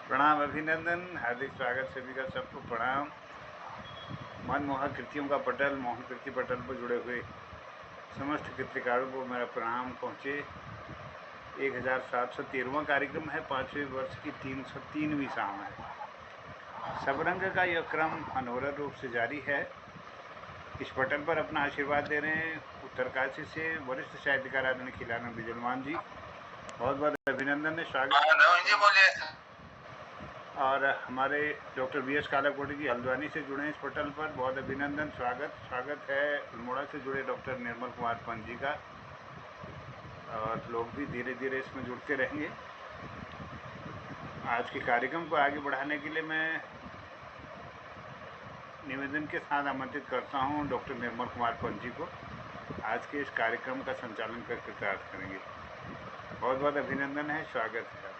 प्रणाम, अभिनंदन, हार्दिक स्वागत सभी का, सबको प्रणाम। मनमोहक कृतियों का पटल, मोहन कृति पटल पर जुड़े हुए समस्त कृतिकारों को मेरा प्रणाम पहुँचे। 1713वां कार्यक्रम है, 5वें वर्ष की 303वीं शाम है। सबरंग का यह क्रम अनवरत रूप से जारी है। इस पटल पर अपना आशीर्वाद दे रहे हैं उत्तरकाशी से वरिष्ठ साहित्यकार आदरणीय खिलाना बिजलवान जी। बहुत बहुत अभिनंदन है, स्वागत। और हमारे डॉक्टर BS कालाकोटी जी हल्द्वानी से जुड़े हैं इस पटल पर, बहुत अभिनंदन, स्वागत है। अल्मोड़ा से जुड़े डॉक्टर निर्मल कुमार पंत जी का, और लोग भी धीरे धीरे इसमें जुड़ते रहेंगे। आज के कार्यक्रम को आगे बढ़ाने के लिए मैं निवेदन के साथ आमंत्रित करता हूं डॉक्टर निर्मल कुमार पंत जी को। आज के इस कार्यक्रम का संचालन करके कृतार्थ करेंगे। बहुत बहुत अभिनंदन है, स्वागत है आपका।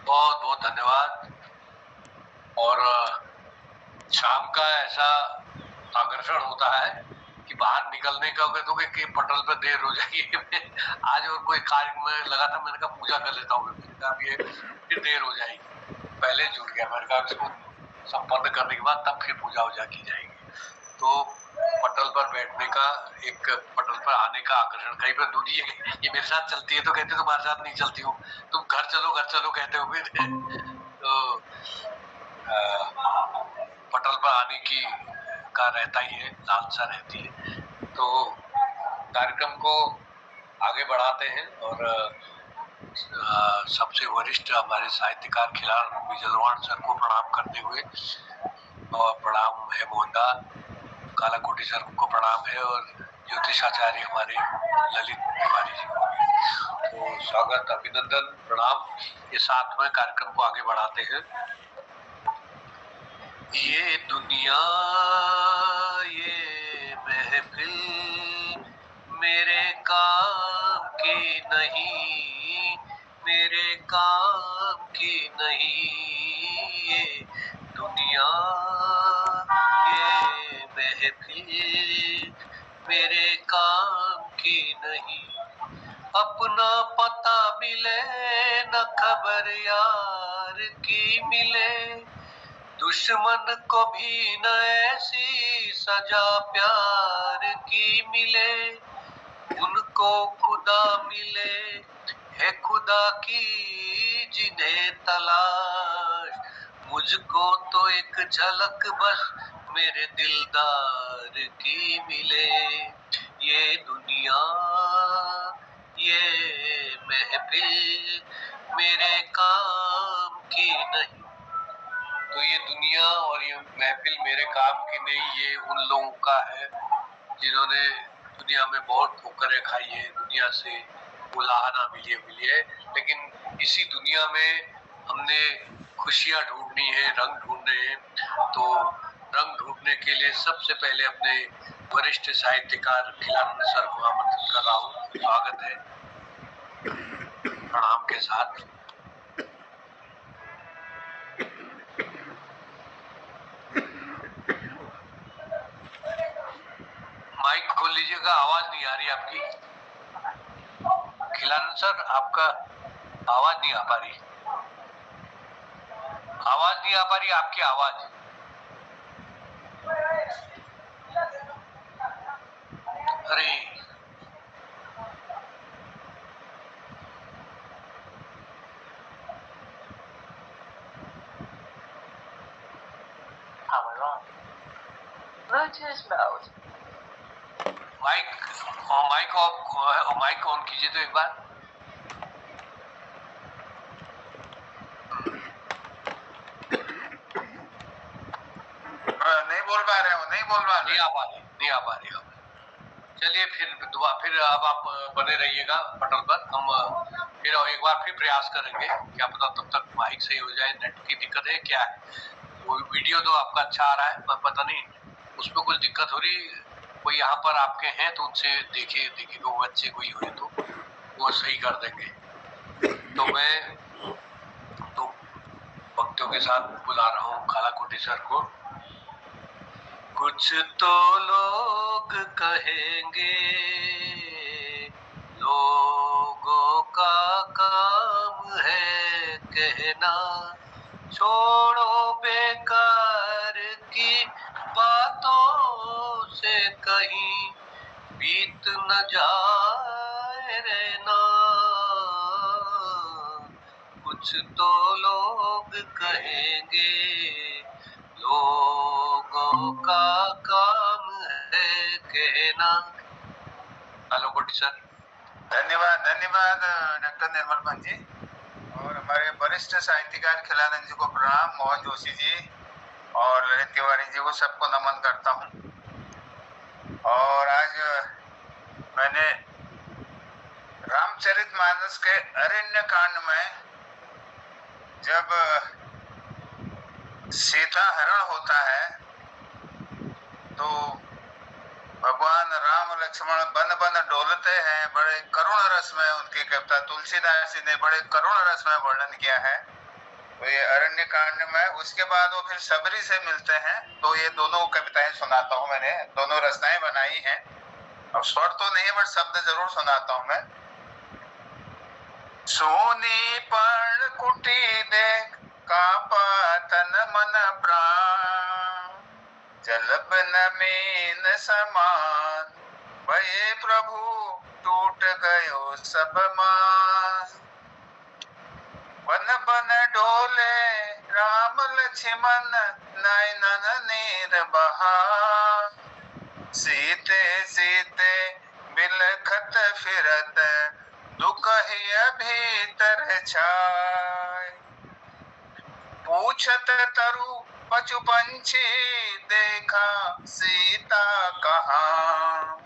बहुत बहुत धन्यवाद। और शाम का ऐसा आकर्षण होता है कि बाहर निकलने का कहते हो कि पटल पर देर हो जाएगी। आज और कोई कार्य में लगा था, मैंने कहा पूजा कर लेता हूँ, ये फिर देर हो जाएगी। पहले जुड़ गया, मैंने कहा इसको संपन्न करने के बाद तब फिर पूजा वूजा की जाएगी। तो पटल पर बैठने का, एक पटल पर आने का आकर्षण, कहीं पर दुनिया ये मेरे साथ चलती है तो कहते तुम्हारे साथ नहीं चलती हूँ, तुम घर चलो कहते हुए तो पटल पर आने की का रहता ही है, लालसा रहती है। तो कार्यक्रम को आगे बढ़ाते हैं और सबसे वरिष्ठ हमारे साहित्यकार खिलाना बिजलवान सर को प्रणाम करते हुए, और प्रणाम है मोहनदा कालाकोटी सर को प्रणाम है, और ज्योतिषाचार्य हमारे ललित तिवारी जी को भी तो स्वागत, अभिनंदन, प्रणाम। ये साथ में कार्यक्रम को आगे बढ़ाते हैं। ये दुनिया, ये महफिल मेरे काम की नहीं, मेरे काम की नहीं। ये दुनिया, ये महफिल मेरे काम की नहीं। अपना पता मिले न खबर यार की मिले, दुश्मन को भी न ऐसी सजा प्यार की मिले। उनको खुदा मिले है खुदा की जिन्हें तलाश, मुझको तो एक झलक बस मेरे दिलदार की मिले। ये दुनिया, ये महफिल मेरे काम की नहीं। तो ये दुनिया और ये महफिल मेरे काम की नहीं, ये उन लोगों का है जिन्होंने दुनिया में बहुत ठोकरें खाई है, दुनिया से उलाहना मिली है, लेकिन इसी दुनिया में हमने खुशियां ढूंढनी है, रंग ढूंढने हैं। तो रंग ढूंढने के लिए सबसे पहले अपने वरिष्ठ साहित्यकार खिलाना सर को आमंत्रित कर रहा हूँ। स्वागत है, प्रणाम के साथ। माइक खोल लीजिएगा, आवाज नहीं आ रही आपकी। खिलाना सर, आपका आवाज नहीं आ पा रही, आवाज नहीं आ पा रही आपकी आवाज। अरे Bluetooth mode. माइक ऑन कीजिए तो एक बार। नहीं बोल पा रहे हो, नहीं आ पा रही। चलिए फिर अब आप बने रहिएगा पटल पर, हम फिर एक बार फिर प्रयास करेंगे। क्या पता तब तक माइक सही हो जाए, नेट की दिक्कत है क्या है। वो वीडियो तो आपका अच्छा आ रहा है, पर पता नहीं उसमें कुछ दिक्कत हो रही। कोई यहाँ पर आपके हैं तो उनसे देखिए वो बच्चे कोई हुए तो वो सही कर देंगे। तो मैं दो भक्तों के साथ बुला रहा हूँ कालाकोटी सर को। कुछ तो लोग कहेंगे, लोगों का काम है कह कहना, छोड़ो बेकार की बातों से कहीं बीत न जाए रहना। कुछ तो लोग कहेंगे, लोगों का काम है कहना। हेलो कोटी सर। धन्यवाद धन्यवाद डॉक्टर निर्मल पंत जी, और हमारे वरिष्ठ साहित्यकार खिलानंद जी को प्रणाम, मोहन जोशी जी और ललित तिवारी जी को सबको नमन करता हूँ। और आज मैंने रामचरितमानस के अरण्य कांड में जब सीता हरण होता है तो भगवान राम लक्ष्मण बन बन डोलते हैं, बड़े करुण रस में उनकी कविता तुलसीदास जी ने बड़े करुण रस में वर्णन किया है। तो ये अरण्य कांड में, उसके बाद वो फिर सबरी से मिलते हैं, तो ये दोनों कविताएं सुनाता हूँ। मैंने दोनों रचनाएं बनाई हैं, अब स्वर तो नहीं है बट शब्द जरूर सुनाता हूँ मैं। सोनी पण कुटी देख कापा तन मन प्राण, जलब न मीन समान, भये प्रभु टूट गयो सब मान। बन बन डोले राम लक्ष्मण नयनन नीर बहा, सीते सीते बिलखत फिरत दुख ही भीतर छाय। पूछत तरु पशु पंछी देखा सीता कहाँ,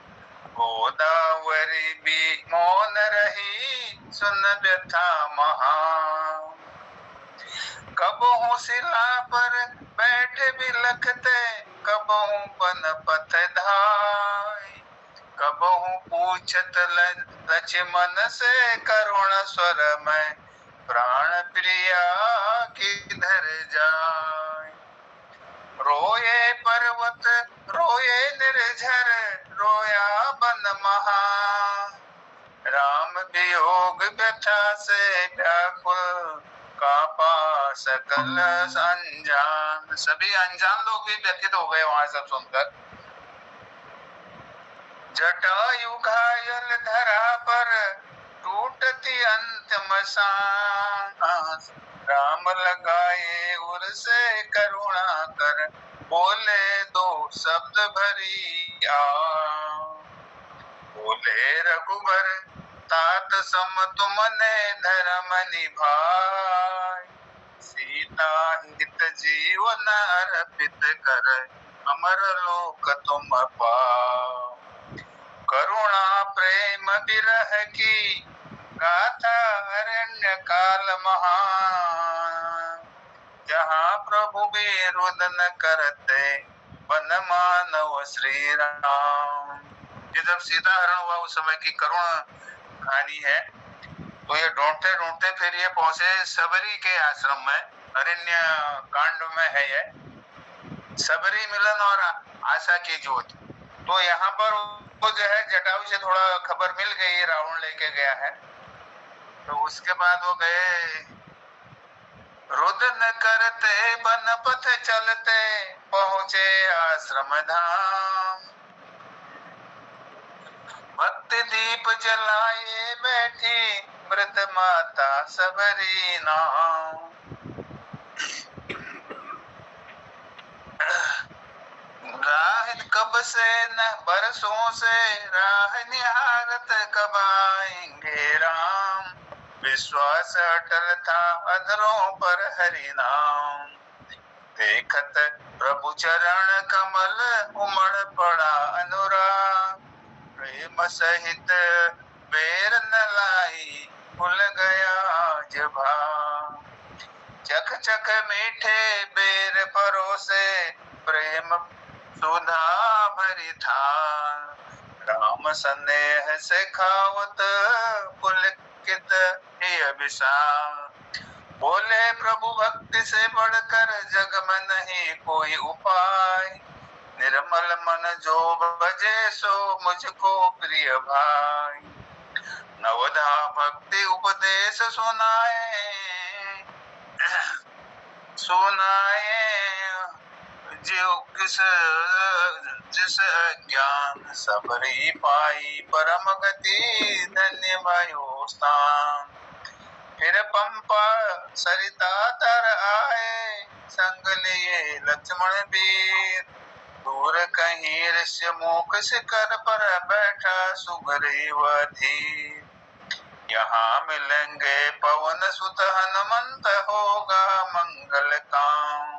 गोदावरी भी मौन रही सुन व्यथा महा। कबहू शिला पर बैठ बिलखते कबहू बन पथ धाय, कबहू पूछत लक्ष्मण से करुण स्वर में प्राण प्रिया किधर जाए। रोए पर्वत रोए निर्झर रोया बन महा, राम वियोग व्यथा से व्याकुल कापा सकल अनजान। सभी अनजान लोग भी व्यथित हो गए वहां सब सुनकर। जटायु घायल धरा पर टूटती अंतिम सांस, राम लगाए उर से करुणा कर बोले दो शब्द भरी आस। बोले रघुबर तात सम तुमने धर्म निभाय, सीता हित जीवन अर्पित कर अमर लोक तुम पाओ। करुणा प्रेम विरह की गाथा अरण्य काल महान, जहाँ प्रभु विरोधन करते वन मानव श्री राम। ये जब सीता हरण हुआ उस समय की करुण कहानी है। तो ये ढूंढते ढूंढते फिर ये पहुंचे सबरी के आश्रम में, अरण्य कांड में है ये सबरी मिलन और आशा की ज्योत। तो यहाँ पर वो जो है जटायु से थोड़ा खबर मिल गई, रावण लेके गया है। तो उसके बाद वो गए, रुदन करते वन पथ चलते पहुंचे आश्रम धाम, भक्ति दीप जलाए बैठी वृद्ध माता सबरी नाम। राह कब से न बरसों से राह निहारत कब आएंगे राम, विश्वास अटल था अधरों पर हरि नाम। देखत प्रभु चरण कमल उमड़ पड़ा अनुराग, प्रेम सहित बेर न लाई भूल गया जभा। चख चख मीठे बेर परोसे प्रेम सुधा भरी था, राम स्नेह से खावत पुलकित ही अभिषा। बोले प्रभु भक्ति से बढ़कर जग में नहीं कोई उपाय, निर्मल मन जो बजे सो मुझको प्रिय भाई। नवधा भक्ति उपदेश सुनाए सुनाए जो किस जिस ज्ञान सबरी पाई परम गति धन्य भयो स्थान। फिर पंपा सरिता तर आए संग लिए लक्ष्मण वीर। दूर कहीं ऋष्य मुख शिखर पर बैठा सुग्रीव धीर। यहाँ मिलेंगे पवन सुत हनुमंत होगा मंगल काम।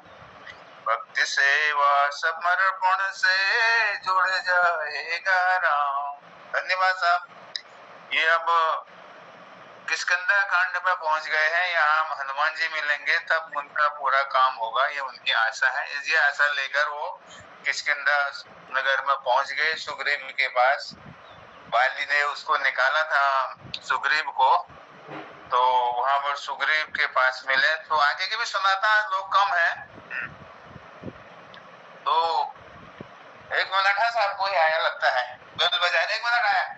भक्ति सेवा समर्पण से जुड़ जाएगा राम। धन्यवाद साहब। ये अब किष्किंधा कांड में पहुंच गए हैं। यहाँ हनुमान जी मिलेंगे तब उनका पूरा काम होगा, ये उनकी आशा है। ये आशा लेकर वो किष्किंधा नगर में पहुंच गए सुग्रीव के पास। बाली ने उसको निकाला था सुग्रीव को, तो वहां पर सुग्रीव के पास मिले। तो आगे की भी सुनाता, लोग कम है तो 1 मिनट है साहब, कोई आया लगता है, बेल बजाने 1 मिनट आया।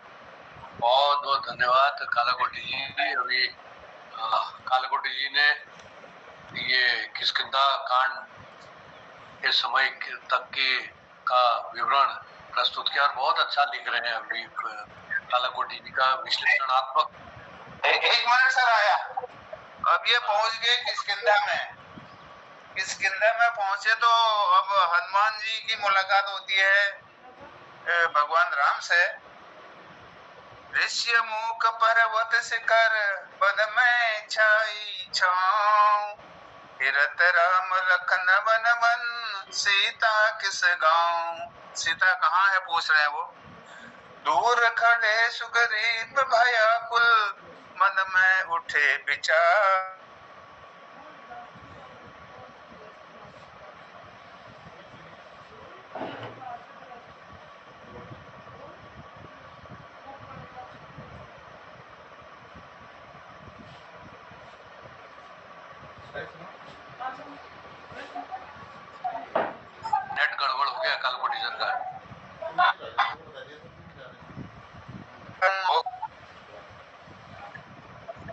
बहुत बहुत धन्यवाद कालाकोटी जी। अभी कालाकोटी जी ने ये किष्किंधा कांड के समय तक के का विवरण प्रस्तुत किया और बहुत अच्छा लिख रहे हैं अभी कालाकोटी जी का विश्लेषणात्मक। 1 मिनट सर आया। अब ये पहुंच गए किष्किंधा में। किष्किंधा में पहुंचे तो अब हनुमान जी की मुलाकात होती है भगवान राम से। ऋष्य मुख पर्वत शिखर वन में छाई छाँव। फिरत राम लखन वन वन सीता किस गाँव। सीता कहाँ है पूछ रहे हैं वो। दूर खड़े सुग्रीव भयाकुल मन में उठे विचार। नेट गड़बड़ हो गया कालाकोटी सर का।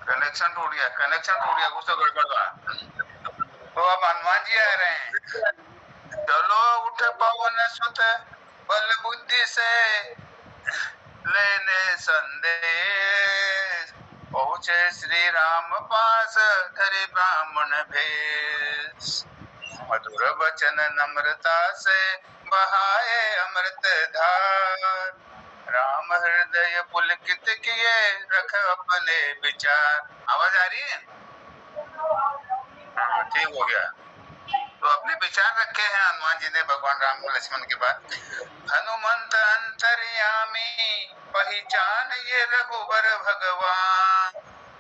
कनेक्शन टूट गया, कुछ तो गड़बड़ हुआ। तो अब हनुमान जी आ रहे हैं। चलो उठ पवन सुत बल बुद्धि से लेने संदेश। पहुँचे श्री राम पास धरे ब्राह्मण भेष। मधुर वचन नम्रता से बहाए अमृत धार। राम हृदय पुलकित किए रख अपने विचार। आवाज आ रही है? हाँ ठीक हो गया। तो अपने विचार रखे हैं हनुमान जी ने भगवान राम को लक्ष्मण के बाद। हनुमंत अंतर्यामी पहचान ये रघुबर भगवान।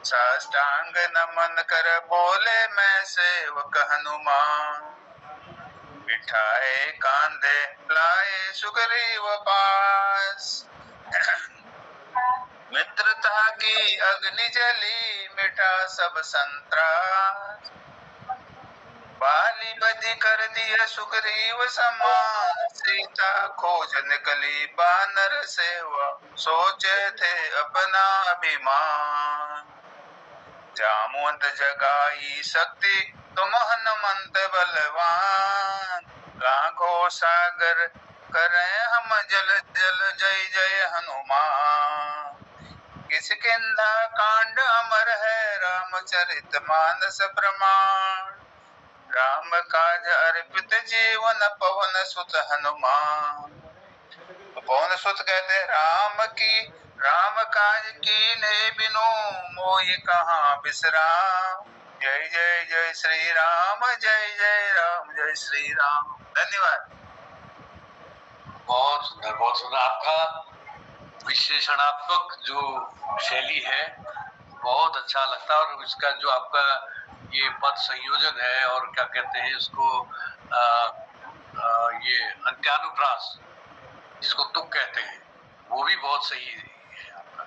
साष्टांग नमन कर बोले मैं सेवक हनुमान। बिठाए कांधे लाए सुग्रीव पास। मित्रता की अग्नि जली मिटा सब संत्रास। बाली बदि कर दिया सुग्रीव समान। सीता खोज निकली बानर सेवा सोचे थे अपना अभिमान। जामुन जगाई शक्ति तुम हनुमंत बलवान। लाखों सागर करें हम जल जल जय जय हनुमान। किष्किंधा कांड अमर है रामचरित मानस प्रमाण। राम काज अर्पित जीवन पवन सुत हनुमान। पवन सुत कहते राम काज कीन्हे बिनु मोहि कहाँ विश्राम। जय जय जय श्री राम, जय जय राम, जय श्री राम। धन्यवाद। बहुत सुंदर आपका विश्लेषणात्मक जो शैली है बहुत अच्छा लगता है। और इसका जो आपका ये पद संयोजन है और क्या कहते हैं इसको ये अंत्यानुप्रास जिसको तुक कहते हैं वो भी बहुत सही है आपका।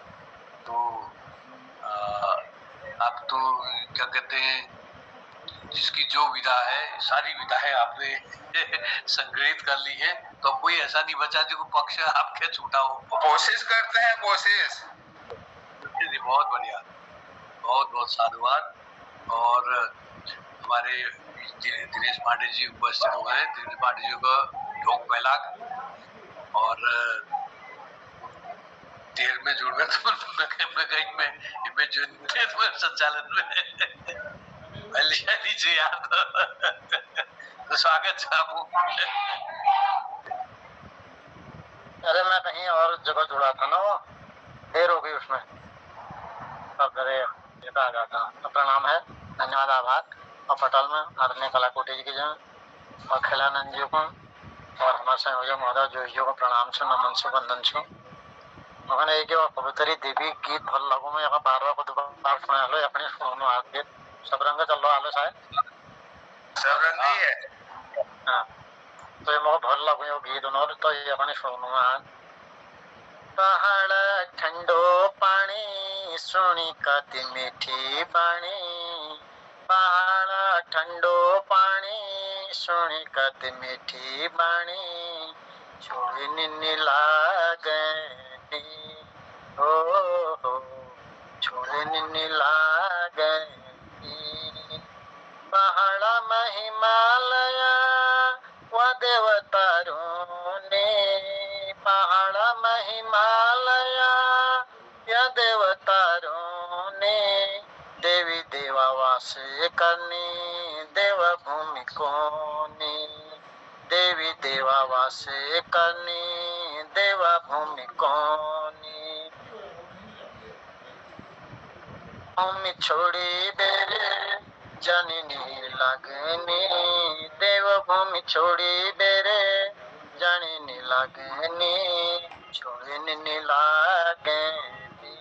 तो आप तो क्या कहते हैं जिसकी जो विधा है सारी विधाएं आपने संग्रहित कर ली है। तो कोई ऐसा नहीं बचा जो पक्ष आपके छूटा हो। कोशिश करते हैं, कोशिश। बहुत बढ़िया, बहुत बहुत साधुवाद। और हमारे दिनेश पांडे जी उपस्थित हो गए। दिनेश पांडे जी को ढोक बैलाग और देर में जुड़ गए तो मैं संचालन में जी यार तो स्वागत चाहूँ। अरे मैं कहीं और जगह जुड़ा था ना, वो देर हो गई उसमें, तब मेरे ये आ गया था। तो प्रणाम है, धन्यवाद, आभार। और पटल में आदरणीय कलाकोटि जी की जय और खिलानंद जी को और हमारे संयोजक महोदय जोशी जी को प्रणाम छो, नमन छो, वंदन छो। मगन एक पवित्री देवी गीत भल लगो में यहाँ बारवा को दोबारा सुना लो अपने सुनो आगे सब रंग चल रहा हालो शायद सब रंगी है। हाँ, तो ये मुझे भल लगो ये गीत उन्होंने तो ये अपने सुनो आज। पहाड़ ठंडो पानी सुनी कति मीठी पानी, पहाड़ ठंडो पानी सुनी कति मीठी पानी, छोड़ी निन्नी लागनी हो छोड़ी निन्नी लागनी। पहाड़ में हिमालय व देवतारों ने, पहाड़ में हिमालय या देवतारों ने, देवी देवा वास करनी देव भूमि कोनी, देवी देवा वास करनी देव भूमि कोनी। भूमि छोड़ी बेरे जननी लगनी, देव भूमि छोड़ी बेरे जननी लगनी, छोड़नी लागनी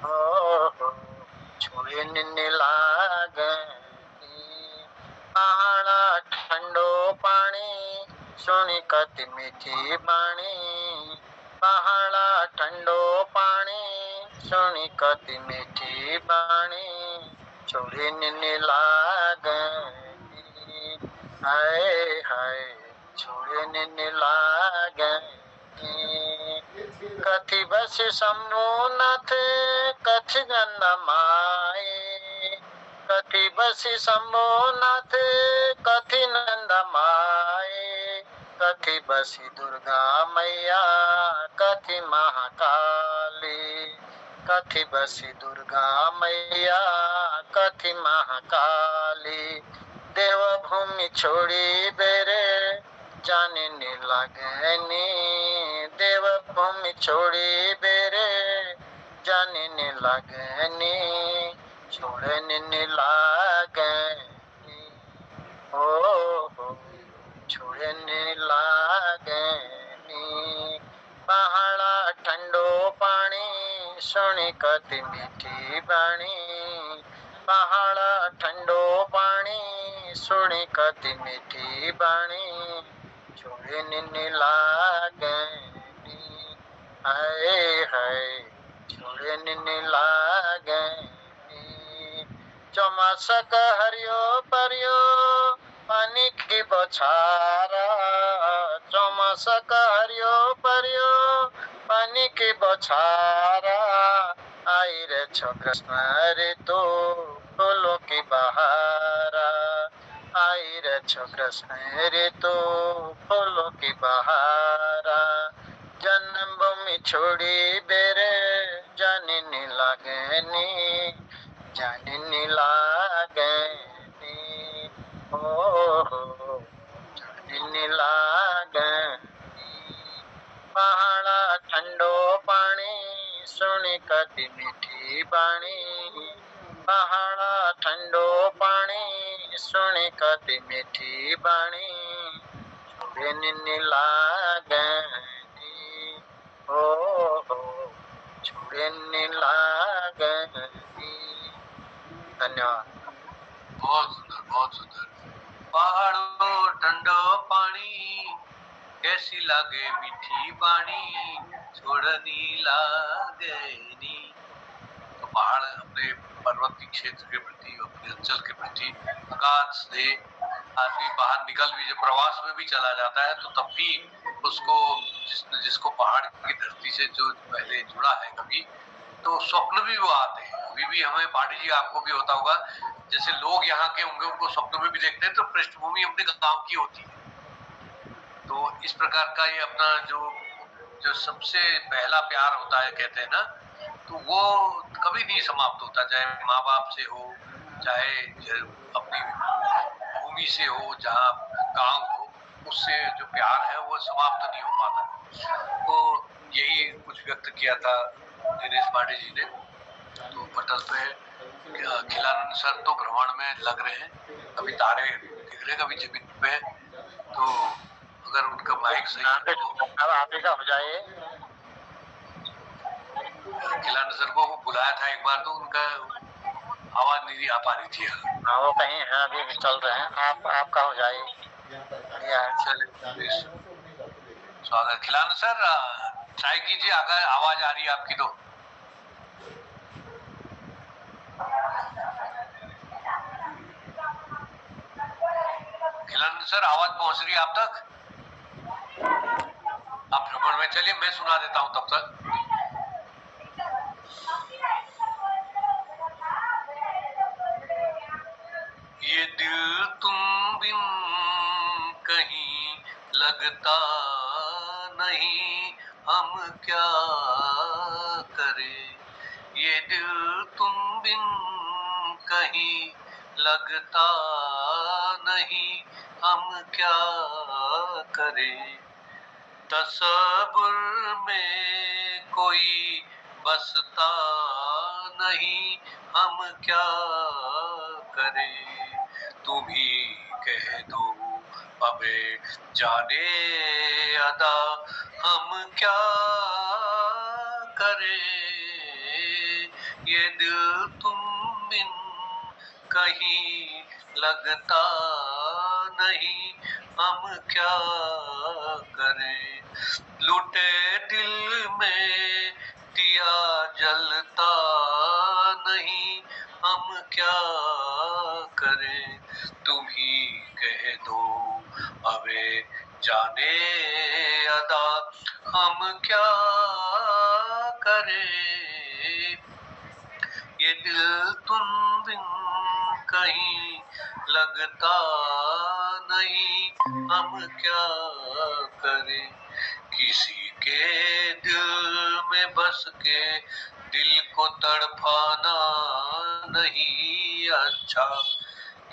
हो छोड़नी लागनी। पहाड़ ठंडो पानी सुनी कति मीठी बाणी, पहाड़ ठंडो पानी सुनी कति मीठी बाणी, छोड़ी निन्नी लागनी हाय हाय छोड़ी निन्नी लागनी। कथि बस शंभुनाथ कथि गंगा माए, कथि बस शंभुनाथ कथि नंद माए, कथि बसी दुर्गा मैया कथि महाकाली, कथि बसी दुर्गा मैया कथि महाकाली। देव भूमि छोड़ी बेरे जाननी लगनी, देव भूमि छोड़ी बेरे जाननी लगनी, छोड़नी लागनी हो छोड़नी लागनी। पहाड़ ठंडो पानी सुनी कति मीठी बाणी, पहाड़ ठंडो पानी सुनी कति मीठी बाणी, छोड़नी लागनी हाय हाय छोड़नी लागनी। चौमासक हरियो परियो पानी की बौछारा, चौमासक हरियो परियो पानी की बौछारा, आई रे कृष्ण ऋतु फूलों की बहारा, आई रे कृष्ण ऋतु फूलों की बहारा। जन्मभूमि छोड़ी बेरे जाननी लागनी, जाननी लागनी हो जाननी लागनी। पहाड़ ठंडो पानी सुनी कति मीठी बाणी, पहाड़ ठंडो पानी सुनी कति मीठी बाणी, छोड़नी लागनी हो छोड़नी लागनी। धन्यवाद। बहुत सुंदर, बहुत सुंदर। पहाड़ों ठंडो पानी कैसी लागे मीठी पानी, छोड़नी लागनी। तो पहाड़ अपने पर्वतीय क्षेत्र के प्रति, अपने अंचल के प्रति अगाध स्नेह। आदमी बाहर निकल भी, जब प्रवास में भी चला जाता है तो तब भी उसको जिसको पहाड़ की धरती से जो पहले जुड़ा है कभी, तो स्वप्न भी वो आते हैं। अभी भी हमें पांडे जी आपको भी होता होगा, जैसे लोग यहाँ के होंगे उनको स्वप्नों में भी देखते हैं तो पृष्ठभूमि अपने गांव की होती है। तो इस प्रकार का ये अपना जो सबसे पहला प्यार होता है कहते हैं ना, तो वो कभी नहीं समाप्त होता, चाहे माँ बाप से हो, चाहे अपनी भूमि से हो, जहाँ गांव हो, उससे जो प्यार है वो समाप्त नहीं हो पाता। तो यही कुछ व्यक्त किया था दिनेश पांडे जी ने। तो पटल पे खिलानंद सर तो भ्रमण में लग रहे हैं, कभी तारे दिख रहे कभी जमीन पे, तो अगर उनका माइक सही है तो आप ही का हो जाए। खिलानंद सर को बुलाया था एक बार, तो उनका आवाज नहीं आ पा रही थी। हाँ वो कहीं है, अभी चल रहे हैं। आपका हो जाए। स्वागत। खिलानंद सर ट्राई कीजिए, अगर आवाज आ रही है आपकी तो। खिलानंद सर आवाज पहुंच रही है आप तक? आप भ्रमण में चलिए, मैं सुना देता हूं तब तक। ये दिल तुम बिन कहीं लगता नहीं, हम क्या करें। ये दिल तुम बिन कहीं लगता नहीं, हम क्या करें। तसव्वुर में कोई बसता नहीं, हम क्या करें। तुम ही कह दो अबे जाने अदा, हम क्या करें। ये दिल तुम बिन कहीं लगता नहीं, हम क्या करें। लुटे दिल में दिया जलता नहीं, हम क्या करें। तुम ही कह दो अबे जाने अदा, हम क्या करें। ये दिल तुम बिन कहीं लगता नहीं, हम क्या करें। किसी के दिल में बस के दिल को तड़पाना नहीं अच्छा।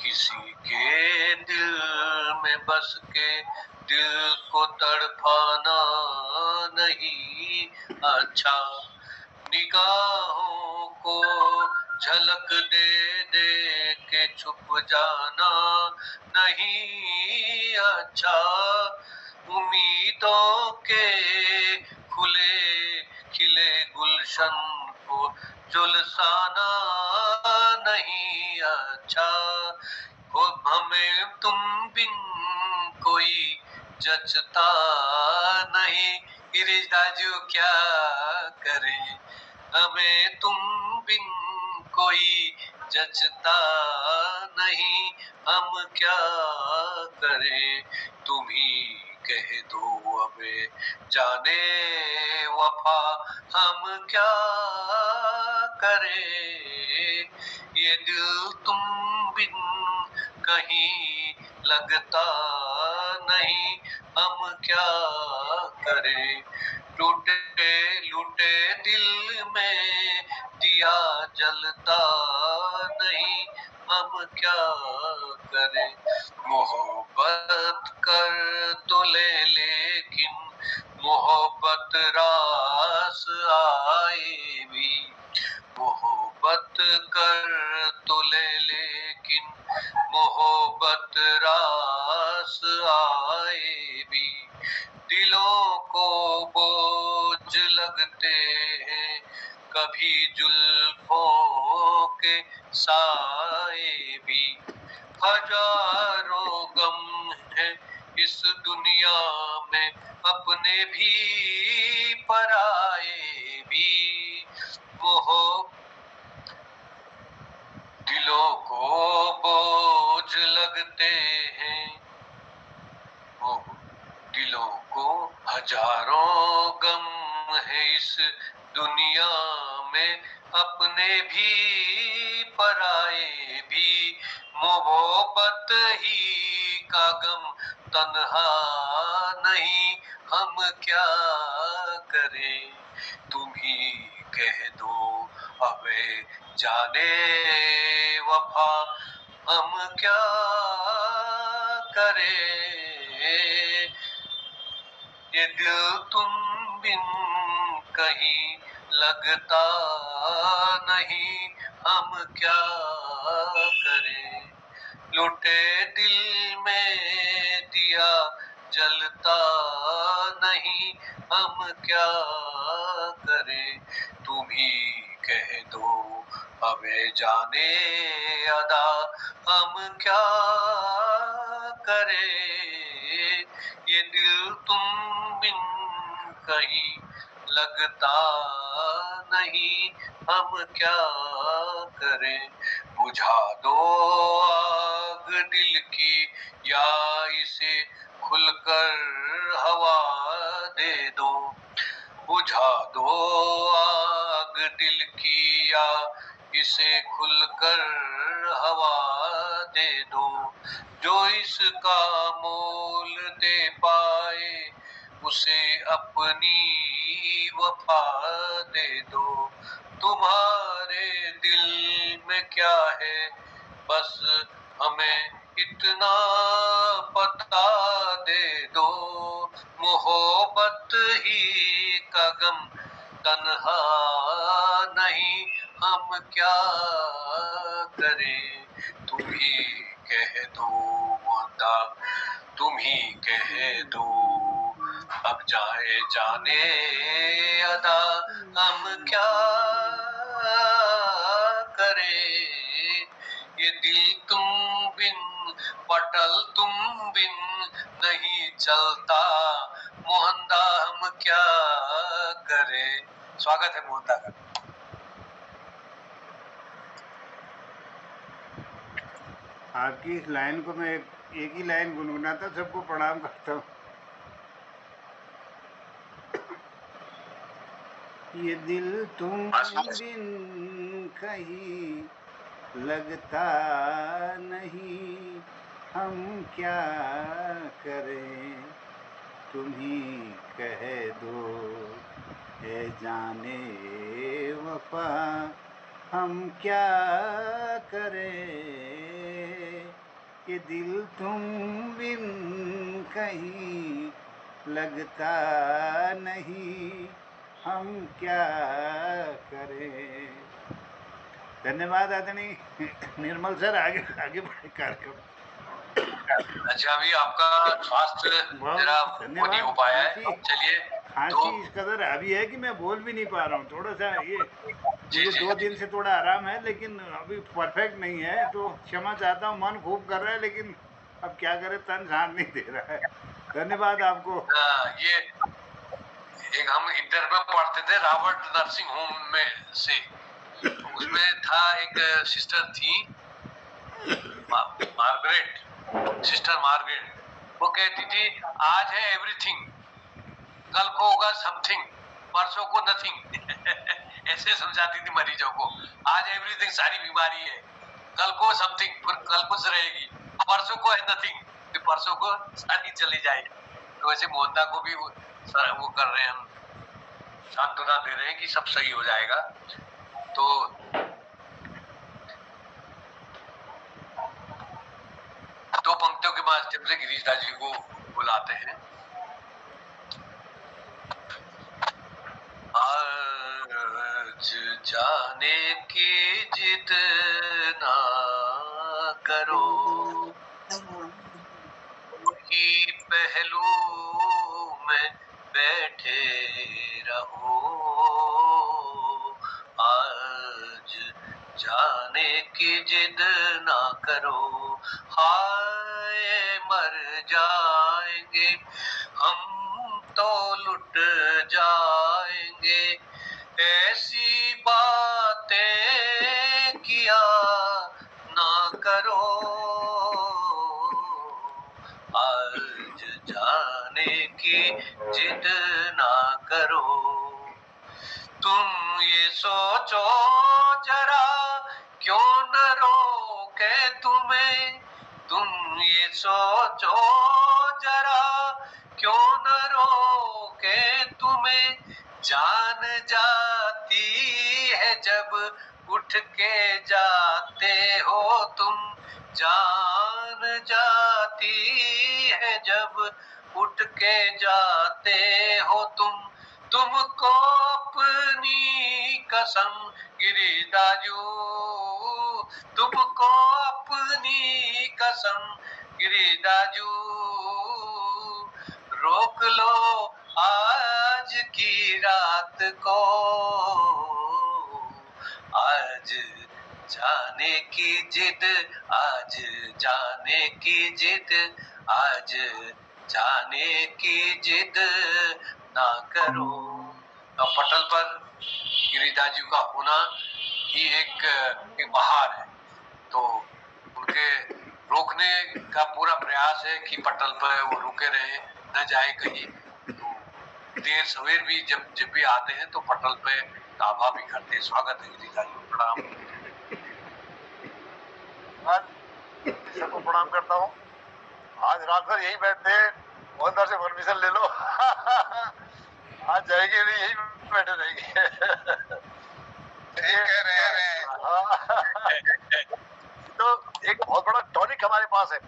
किसी के दिल में बस के दिल को तड़पाना नहीं अच्छा। निगाहों को झलक दे दे के छुप जाना नहीं अच्छा। उम्मीदों के खुले खिले गुलशन को झुलसाना नहीं अच्छा। हो हमें तुम बिन कोई जचता नहीं, गिरीश राजू क्या करें। हमें तुम बिन कोई जचता नहीं, हम क्या करें। तुम ही कह दो हमें जाने वफा, हम क्या करें। ये दिल तुम बिन कहीं लगता नहीं, हम क्या करें। टूटे लूटे दिल में दिया जलता नहीं, हम क्या करें। मोहब्बत कर तो ले लेकिन मोहब्बत रास आए भी। मोहब्बत कर तो ले लेकिन मोहब्बत रास आए भी। दिलों को बोझ लगते हैं कभी जुल्फों के साए भी। हजारों गम है इस दुनिया में, अपने भी पराए भी। दिलों को बोझ लगते हैं, दिलों को हजारों गम है इस दुनिया में अपने भी पराए भी, मोहब्बत ही का गम तन्हा नहीं, हम क्या करें, तुम ही कह दो अबे जाने वफा, हम क्या करें, ये दिल तुम बिन कहीं लगता नहीं, हम क्या करें, लुटे दिल में दिया जलता नहीं, हम क्या करें, तुम ही कह दो हमें जाने अदा, हम क्या करें, ये दिल तुम बिन कहीं लगता नहीं, हम क्या करें, बुझा दो आग दिल की या इसे खुलकर हवा दे दो, बुझा दो आग दिल की या इसे खुलकर हवा दे दो, जो इसका मोल दे पाए उसे अपनी वफा दे दो, तुम्हारे दिल में क्या है बस हमें इतना पता दे दो, मोहब्बत ही का गम तन्हा नहीं, हम क्या करें, तुम ही कह दो मोहब्बा, तुम ही कह दो अब जाए जाने अदा, हम क्या करें, ये दिल तुम बिन पटल तुम बिन नहीं चलता, मोहनदा हम क्या करें। स्वागत है मोहनदा का। आपकी इस लाइन को मैं एक ही लाइन गुनगुनाता सबको प्रणाम करता हूँ। ये दिल तुम बिन कहीं लगता नहीं, हम क्या करें, तुम ही कह दो है जाने वफा, हम क्या करें, ये दिल तुम बिन कहीं लगता नहीं, हम क्या करें। धन्यवाद आदरणीय निर्मल सर, आगे आगे बढ़े कार्यक्रम। अच्छा, अभी आपका स्वास्थ्य जरा वो नहीं हो पाया है, चलिए। खांसी इस कदर हावी है कि मैं बोल भी नहीं पा रहा हूँ, थोड़ा सा ये मुझे 2 दिन से थोड़ा आराम है, लेकिन अभी परफेक्ट नहीं है, तो क्षमा चाहता हूँ। मन खूब कर रहा है लेकिन अब क्या करें, तन साथ नहीं दे रहा है। धन्यवाद आपको। ये एक हम इंटर में पढ़ते थे रॉबर्ट नर्सिंग होम में से, उसमें था एक सिस्टर थी मार्गरेट, सिस्टर मार्गरेट, वो कहती थी आज है एवरीथिंग, कल को होगा समथिंग, परसों को नथिंग ऐसे समझाती थी मरीजों को। आज एवरीथिंग सारी बीमारी है, कल को समथिंग, फिर कल कुछ रहेगी, परसों को है नथिंग, फिर परसों को सारी चली जाएगी। तो वैसे मोहनदा को भी वो कर रहे हैं, हम सांत्वना दे रहे हैं कि सब सही हो जाएगा। तो दो पंक्तियों के माध्यम से गिरीश दास जी को बुलाते हैं। आज जाने की जिद ना करो, ही पहलू में बैठे रहो, आज जाने की जिद ना करो, हाय मर जाएंगे हम तो लुट जाएंगे, ऐसी बातें किया ना करो, आज जाने की जिद ना करो, तुम ये सोचो जरा क्यों न रोके तुम्हें, तुम ये सोचो जरा क्यों न रोके तुम्हें, जान जाती है जब उठ के जाते हो तुम, जान जाती है जब उठ के जाते हो तुम, तुमको अपनी कसम गिरिदाजू, तुमको अपनी कसम गिरिदाजू, रोक लो आज की रात को, आज जाने की जिद, आज जाने की जिद, आज जाने की जिद ना करो। तो पटल पर गिरिदास जी का होना ही एक बहार है, तो उनके रोकने का पूरा प्रयास है कि पटल पर वो रुके रहे, न जाए कहीं। तो देर सवेर भी जब भी आते हैं तो पटल पे ताबा भी करते हैं। स्वागत है गिरिदास जी, प्रणाम। सबको प्रणाम करता हूँ। आज रात भर यही बैठते हैं, मोहनदार से परमिशन ले लो आज जाएंगे नहीं, यही बैठे रहेंगे तो एक बहुत बड़ा टॉनिक हमारे पास है।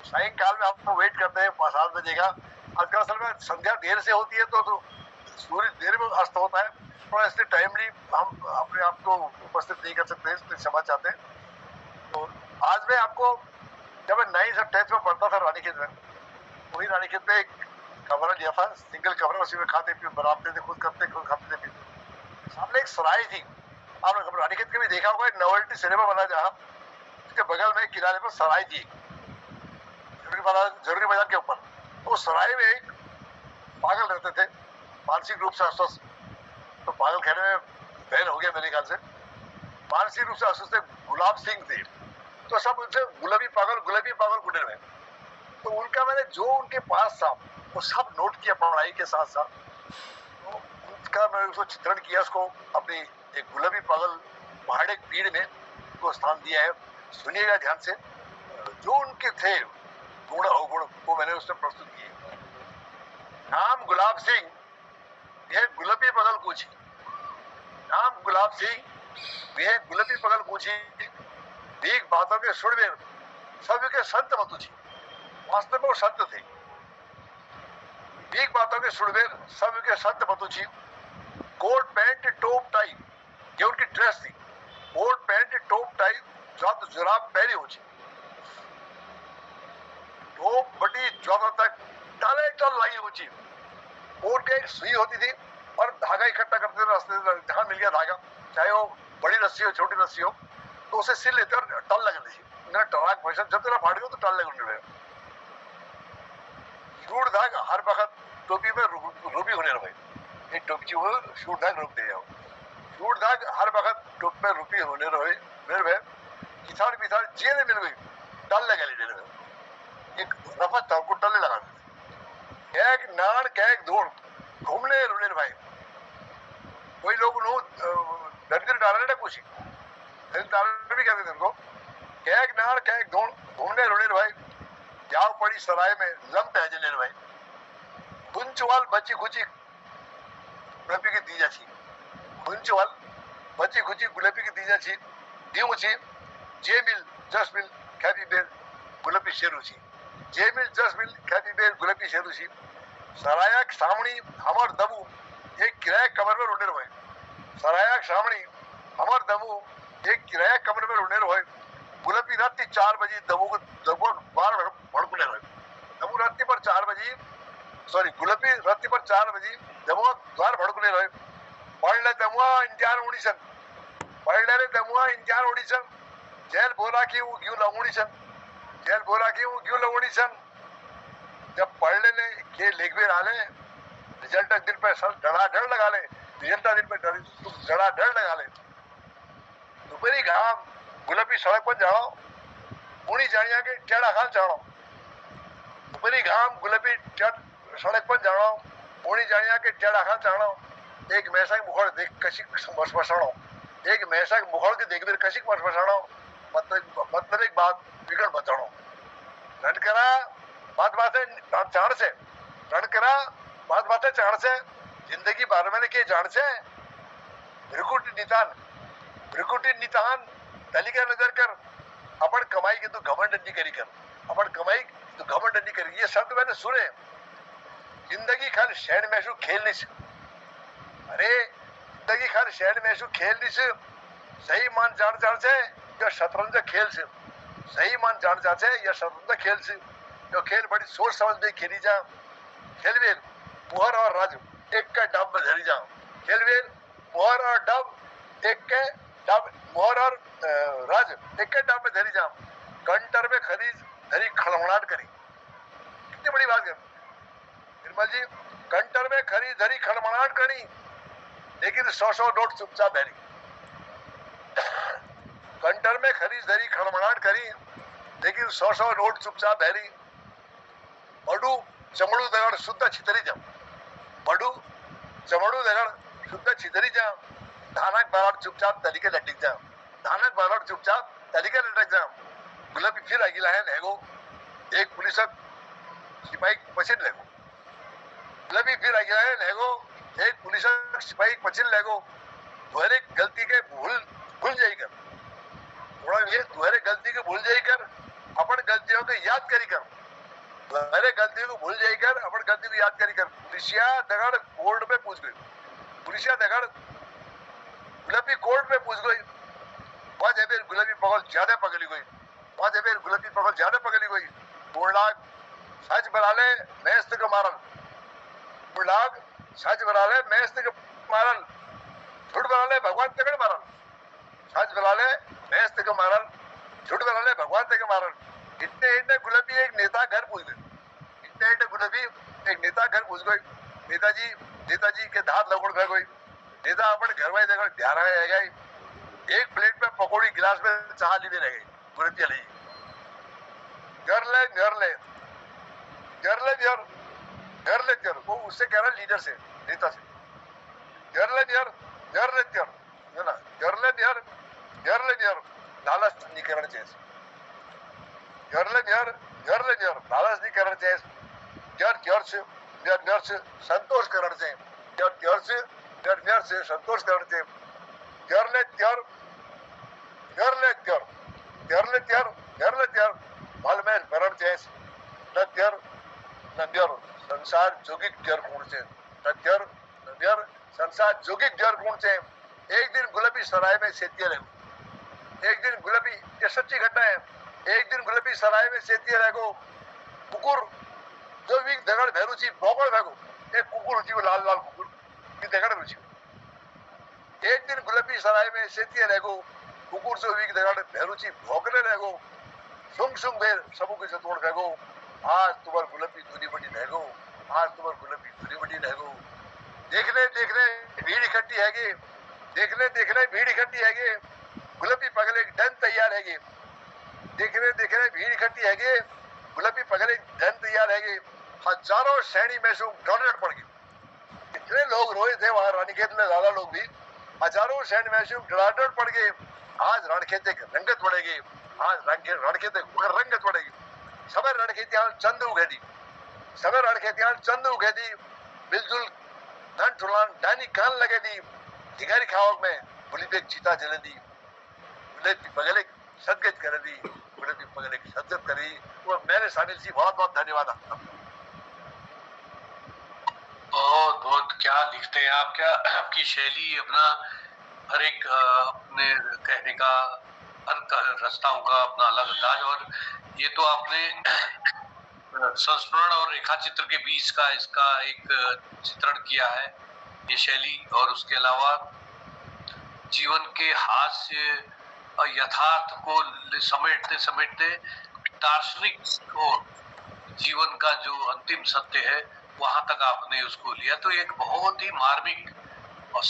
सायंकाल में हम वेट करते हैं 7 बजे का। आजकल असल में संध्या देर से होती है तो सूर्य देर में अस्त होता है, थोड़ा इसलिए टाइमली हम अपने आप को उपस्थित नहीं कर सकते, इसलिए क्षमा चाहते हैं। तो आज मैं आपको, जब मैं 9th और 10th में पढ़ता था रानीखेत में, वही रानीखेत में एक कमरा लिया था, सिंगल कमरा, उसी में खाते पीते बनाते थे, खुद करते खुद खाते थे। सामने एक सराय थी, आपने रानीखेत के भी देखा होगा, एक नोवेल्टी सिनेमा बना जहाँ, उसके बगल में किनारे पर सराय थी, जरूरी बाजार के ऊपर। तो सराय में एक पागल रहते थे, मानसिक रूप से अस्वस्थ, तो पागल कहने में बहन हो गया मेरे ख्याल से, मानसिक रूप से अस्वस्थ गुलाब सिंह थे। तो सब उनसे गुलाबी पागल गुडर में, तो उनका मैंने जो उनके पास था वो सब नोट किया पढ़ाई के साथ साथ। तो उनका मैंने उसको चित्रण किया, उसको अपनी एक गुलाबी पागल पहाड़ी पीढ़ में को स्थान दिया है। सुनिएगा ध्यान से, जो उनके थे गुण अवगुण वो मैंने उसमें प्रस्तुत किए। नाम गुलाब सिंह, यह गुलाबी पगल पूछी, नाम गुलाब सिंह यह गुलाबी पगल पूछी, भीख बातों के सुर में सब के संत मतुची। वास्तव में वो संत थे, भीख बातों के सुर में सब के संत मतुची। कोट पैंट टॉप टाई, ये उनकी ड्रेस थी, कोट पैंट टॉप टाई, जुराब पहनी हुई, टॉप बटी ज्यादा तक टाले टल लगी हुई। कोट की एक सुई होती थी और धागा इकट्ठा करते थे रास्ते, जहां मिल गया धागा, चाहे वो बड़ी रस्सी हो छोटी रस्सी हो, तो उसे सिल लेते और टल लगा दी ना, टराक भाषण जब तेरा फाड़ गया तो टल लगा। शूट धाग हर वक्त टोपी में रूबी होने रहे, एक टोपी वो शूट धाग रोक दे जाओ, शूट धाग हर वक्त टोप में रूपी होने रहे, मेरे में किसान पिछाड़ जेल मिल गई, टल लगा ली देने में एक रफत था, को टल्ले लगा देते, एक नान कैक दौड़ घूमने रोने भाई। कोई लोग दरिद्र डालने ना कुछ दरिद्र भी कहते थे उनको, कैक नान कैक दौड़ घूमने रोने भाई, जाओ पड़ी सराय में लम तहजे ले भाई। खुंचवाल बची खुची गुलाबी की दीजा छी, खुंचवाल बची खुची गुलाबी की दीजा छी, दीऊ छी, जे मिल जस मिल कैफी बेर गुलाबी शेरू छी, जे मिल जस मिल कैफी बेर गुलाबी शेरू छी। सरायक सामणी हमर दबू एक किराया कमर में रुंडे रहे, सरायक सामणी हमर दबू एक किराया कमर में रुंडे रहे। गुलाबी रात्रि 4 बजे दबू बार भड़कुने रहे, दबू रात्रि पर 4 बजे, सॉरी गुलाबी रात्रि पर 4 बजे दबू द्वार भड़कुने रहे। पढ़ले दमुआ इंतजार उड़ीसन, पढ़ले दमुआ इंतजार उड़ीसन, जेल बोला कि वो क्यों लगुड़ीसन, जेल बोला कि वो क्यों लगुड़ीसन। जब पढ़ लेने के लेखबेर आले, रिजल्ट दिन पे धड़ाधड़ लगा ले, रिजल्ट दिन पे धड़ाधड़ लगा ले। दोपहरी घाम गुलाबी सड़क पर जाओ, उनी जानिया के टेढ़ा खाल जाओ, दोपहरी घाम गुलाबी सड़क पर जाओ, उनी जानिया के टेढ़ा खाल जाओ। एक मेसाक मुखळ देख कशी मसमसाणो, एक मेसाक मुखळ के देख कशी मसमसाणो, मतलब एक बात बिगड़ बताणो। रण करा बात बातें जान से, रण करा बात बातें जान से, जिंदगी बारे में के जान से, भ्रिकुटी नितान तलिका नजर कर, अपन कमाई की तो घमंड नहीं करी कर, अपन कमाई तो घमंड नहीं करी। ये शब्द मैंने सुने। जिंदगी खाली शहर में शू खेल नहीं से, अरे जिंदगी खाली शहर में शू खेल नहीं से, सही मान जान से या शतरंज खेल से, सही मान जान से या शतरंज खेल से, जो खेल बड़ी सोच समझ में खेली जा। खेलवेल मोहर और राज एक का डब में धरी जा, खेलवेल मोहर और डब एक के डब, मोहर और राज एक के डब में धरी जा। कंटर में खरीद धरी खड़मड़ाहट करी, कितनी बड़ी बात है निर्मल जी। कंटर में खरीद धरी खड़मड़ाहट करी, लेकिन 100 नोट चुपचाप धरी। कंटर में खरीद धरी खड़मड़ाहट करी, लेकिन 100 नोट चुपचाप धरी। बड़ू चमड़ू दगड़ शुद्ध छितरी जा, बड़ू चमड़ू दगड़ शुद्ध छितरी जा। धानक बाराट चुपचाप तरीके लटक जा, धानक बाराट चुपचाप तरीके लटक जा। गुलाबी फिर आगिला है नेगो, एक पुलिस सिपाही पछिन लेगो। गुलाबी फिर आगिला है नेगो, एक पुलिस सिपाही पछिन लेगो। तुम्हारे गलती के भूल जाई कर, थोड़ा ये तुम्हारे गलती के भूल जाई कर, अपन गलतियों को याद करी कर, तुम्हारे गलती को भूल जाई कर, अपन गलती को याद करी कर। पुलिसिया दगड़ कोर्ट में पूछ गई, पुलिसिया दगड़ गुलाबी कोर्ट में पूछ गई। वहां जब गुलाबी पगल ज्यादा पगली गई, वहां जब गुलाबी पगल ज्यादा पगली गई। बुढ़लाग सच बराले मैस्त को मारल, बुढ़लाग सच बराले मैस्त को मारल, झूठ बराले भगवान तक मारल। सच बराले मैस्त को मारल, झूठ बराले भगवान तक मारल। इतने गुलाबी एक नेता घर पूछ गई, इतने गुलाबी एक नेता घर पूछ गई। नेताजी के दांत लगड़ खा गई। नेता अपन घर में देखो ध्यान रह गई, एक प्लेट में पकौड़ी गिलास में चाह ली रह गई। गुलाबी ली घर ले वो उससे कह रहा लीडर से, नेता से, घर ले है ना, घर ले लालच नहीं करना चाहिए, घर ले लालच नहीं करना चाहिए। घर से संतोष करना चाहिए, घर से संतोष करना चाहिए। घर ले मल में भरण चाहिए। नद्यर संसार जोगिक जर गुण से, नद्यर संसार जोगिक जर गुण से। एक दिन गुलाबी सराय में सेतिया रहो, एक दिन गुलाबी, ये सच्ची घटना है। एक दिन गुलाबी सराय में सेतिया रहो, कुकुर जो भी दगड़ भैरुची भोगड़ भैगो, एक कुकुर रुचि लाल लाल कुकुर की दगड़ रुचि। एक दिन गुलाबी सराय में सेतिया रहो, कुकुर जो भी दगड़ भैरुची भोगने रहो। सुंग भेर सबू की तोड़ फेंको, आज तुम्हार गुलाबी धुनी बड़ी रहो, आज तुम्हार गुलाबी धुनी बड़ी रहो। देखने भीड़ इकट्ठी हैगी, देखने भीड़ इकट्ठी हैगी। गुलाबी पगले डन तैयार हैगी, देखने भीड़ इकट्ठी हैगी। गुलाबी पगले डन तैयार हैगी। हजारों सैनी में से डॉनेट पड़ गई। इतने लोग रोए थे वहां रानीखेत में, ज्यादा लोग भी। हजारों सैनी में से डॉनेट पड़ गए। आज रणखेत रंगत बढ़ेगी, आज रणखेत रंगत बढ़ेगी। समय रणखेतियाल चंद उगेदी, समय रणखेतियाल चंद उगेदी। बिल्कुल धन ठुलान डानी कान लगे दी। दिगारी खावक में बुली पे चीता जले दी, बुले पगले सदगत कर दी, बुले पगले सदगत करी। वो मेरे सानिल जी बहुत बहुत धन्यवाद आपका। बहुत क्या लिखते हैं आप, क्या आपकी शैली, अपना हर एक अपने कहने का हर रास्ताओं का अपना अलग अंदाज। और ये तो आपने संस्मरण और रेखा चित्र के बीच का इसका एक चित्रण किया है, ये शैली। और उसके अलावा जीवन के हास्य और यथार्थ को समेटते दार्शनिक और जीवन का जो अंतिम सत्य है वहां तक आपने उसको लिया। तो एक बहुत ही मार्मिक और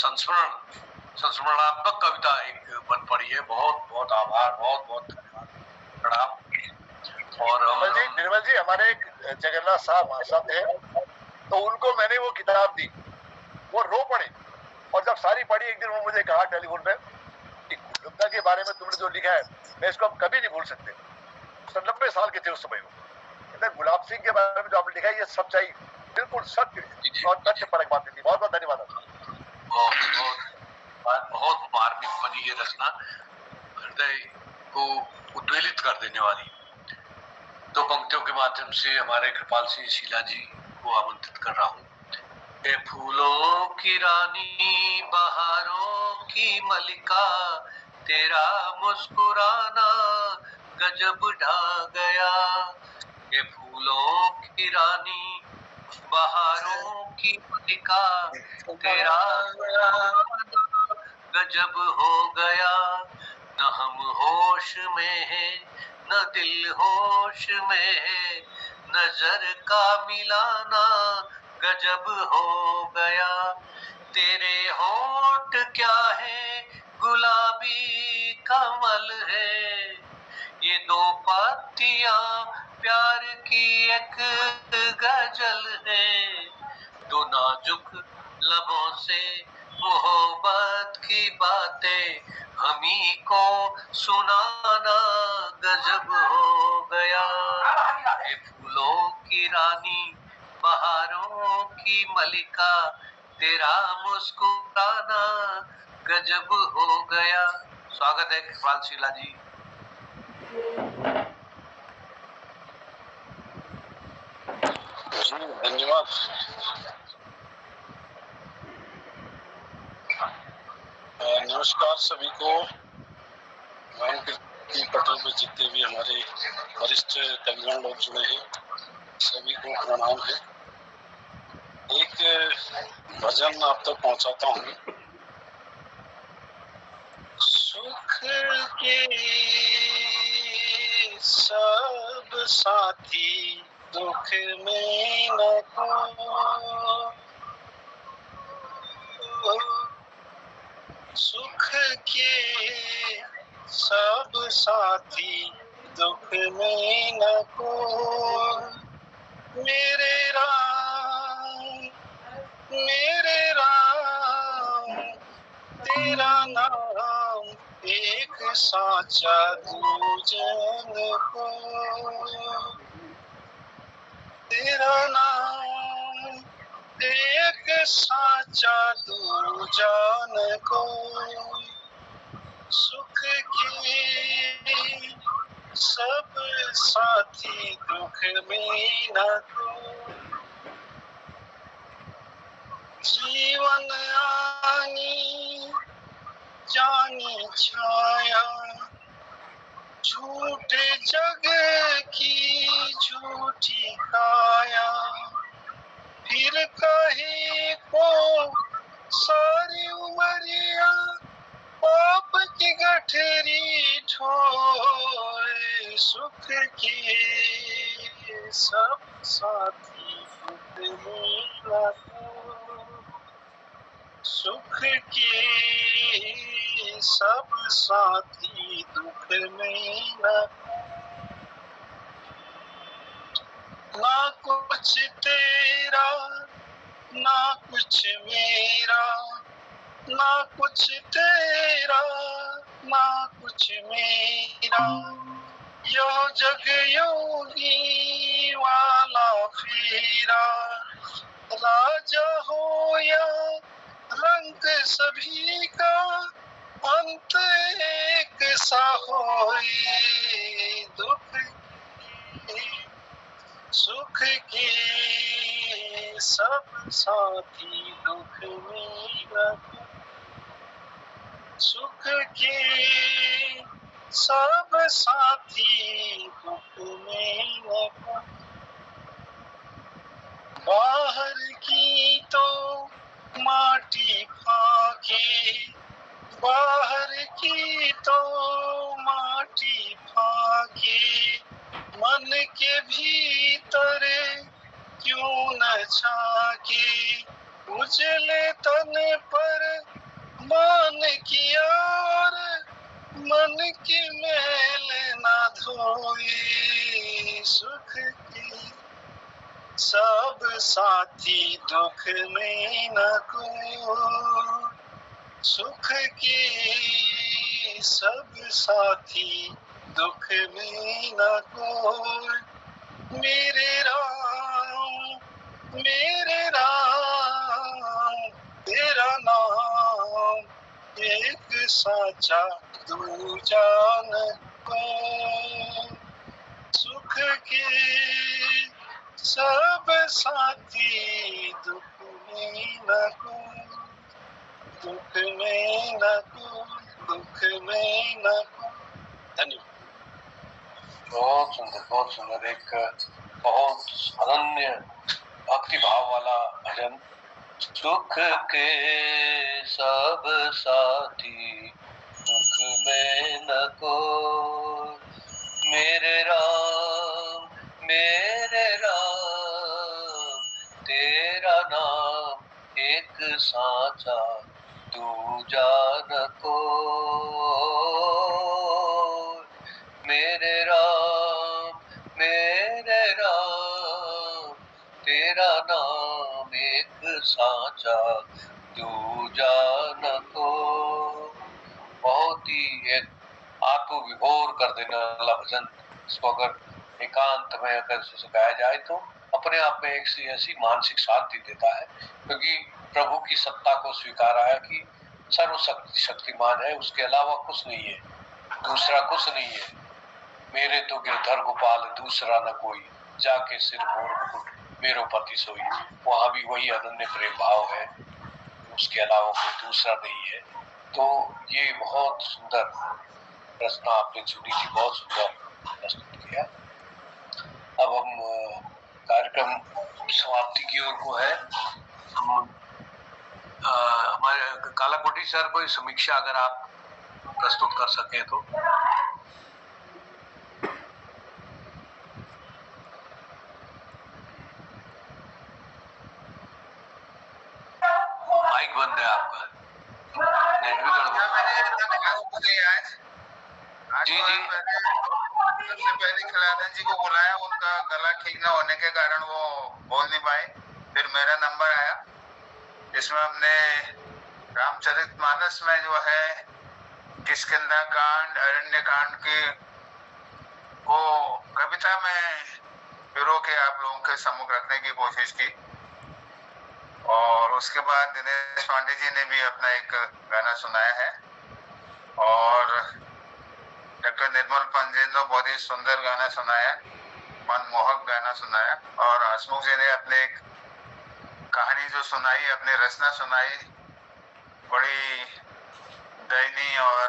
संस्मरणात्मक कविता एक बन पड़ी है। बहुत बहुत आभार, बहुत बहुत धन्यवाद, प्रणाम। और निर्मल जी हमारे एक जगन्नाथ साहब थे, तो उनको मैंने वो किताब दी, वो रो पड़े। और जब सारी पढ़ी एक दिन वो मुझे कहा टेलीफोन पे कि गुलुब्दा के बारे में तुमने जो लिखा है मैं इसको हम कभी नहीं भूल सकते। 90 साल के थे उस समय वो। गुलाब सिंह के बारे में जो आपने लिखा है ये सच्चाई बिल्कुल सत्य और तथ्य परक बात थी। बहुत बहुत धन्यवाद। बहुत मार्मिक बनी ये रचना, हृदय को उद्वेलित कर देने वाली। दो पंक्तियों के माध्यम से हमारे कृपाल सिंह शीला जी को आमंत्रित कर रहा हूँ। ए फूलों की रानी बहारों की मलिका, तेरा मुस्कुराना गजब ढा गया। ए फूलों की रानी बहारों की मलिका, तेरा गजब हो गया। न हम होश में है न दिल होश में है, नजर का मिलाना गजब हो गया। तेरे होठ क्या है गुलाबी कमल है, ये दो पत्तियां प्यार की एक गजल है। दो नाजुक लबों से मोहब्बत की बातें हमी को सुनाना गजब हो गया। ये फूलों की रानी बहारों की मलिका, तेरा मुस्कुराना गजब हो गया। स्वागत है कृपाल शीला जी। धन्यवाद। नमस्कार सभी को। की पटल में जितने भी हमारे वरिष्ठ कविगण लोग जुड़े हैं सभी को प्रणाम है। एक भजन आप तक पहुंचाता हूँ। सुख के सब साथी दुख में न को, सुख के सब साथी दुख में न को, मेरे राम तेरा नाम एक साचा दूजन को, तेरा नाम एक साचा दूजन को। सुख के सब साथी दुख में न को, जीवन आनी जानी छाया, झूठे जग की झूठी काया, फिर कहीं को सारी उमरिया पाप की गठरी ढोए। सुख के सब साथी दुख में न को, सुख के सब साथी दुख में न को, ना कुछ तेरा ना कुछ मेरा, ना कुछ तेरा ना कुछ मेरा, यह जग योगी वाला फेरा, राजा हो या रंग सभी का अंत एक सा होए। दुख सुख के सब साथी दुख में न को, सुख के सब साथी दुख में न को, बाहर की तो माटी फाके, बाहर की तो माटी फाके, मन के भीतर क्यों न झांके, उजले तन पर मान की और मन की मैल न धोए। सुख के सब साथी दुख में न को, सुख की सब साथी, दुख में न कोई। मेरे राम तेरा नाम एक साचा, दूजा न कोई। सुख के सब साथी, दुख में न कोई, दुख में न कोई, दुख में न कोई। धन्यवाद। बहुत सुंदर, एक बहुत अनन्य भक्ति भाव वाला भजन। सुख के सब साथी, दुख में न कोई। मेरे राम तेरा नाम एक साचा, दूजा न कोई। मेरे राम तेरा नाम एक साचा, दूजा न कोई। बहुत ही एक आत्म विभोर कर देने वाला भजन। इसको अगर एकांत में अगर गाया जाए तो अपने आप में एक सी ऐसी मानसिक शांति देता है, क्योंकि प्रभु की सत्ता को स्वीकारा है कि सर्वशक्तिमान है, उसके अलावा कुछ नहीं है, दूसरा कुछ नहीं है। मेरे तो गिरधर गोपाल, दूसरा न कोई, जाके सिर मोर मुकुट मेरो पति सोई। वहां भी वही अनन्य प्रेम भाव है, उसके अलावा कोई दूसरा नहीं है। तो ये बहुत सुंदर रचना आपने चुनी थी, बहुत सुंदर प्रस्तुत किया। अब हम कार्यक्रम समाप्ति की ओर को है। हम हमारे कालाकोटी सर कोई समीक्षा अगर आप प्रस्तुत कर सकें तो। माइक बंद है आपका, नेट भी गड़बड़। जी जी, सबसे पहले खिलाधन जी को बुलाया, उनका गला ठीक न होने के कारण वो बोल नहीं पाए। फिर मेरा नंबर आया, जिसमें हमने रामचरितमानस में जो है किष्किंधा कांड, अरण्य कांड की को कविता में पिरो के आप लोगों के सम्मुख रखने की कोशिश की। और उसके बाद दिनेश पांडे जी ने भी अपना एक गाना सुनाया है, और डॉक्टर निर्मल पंजे ने बहुत ही सुंदर गाना सुनाया, मनमोहक गाना सुनाया। और हसमुख जी ने अपने एक कहानी जो सुनाई, अपनी रचना सुनाई, बड़ी दयनीय और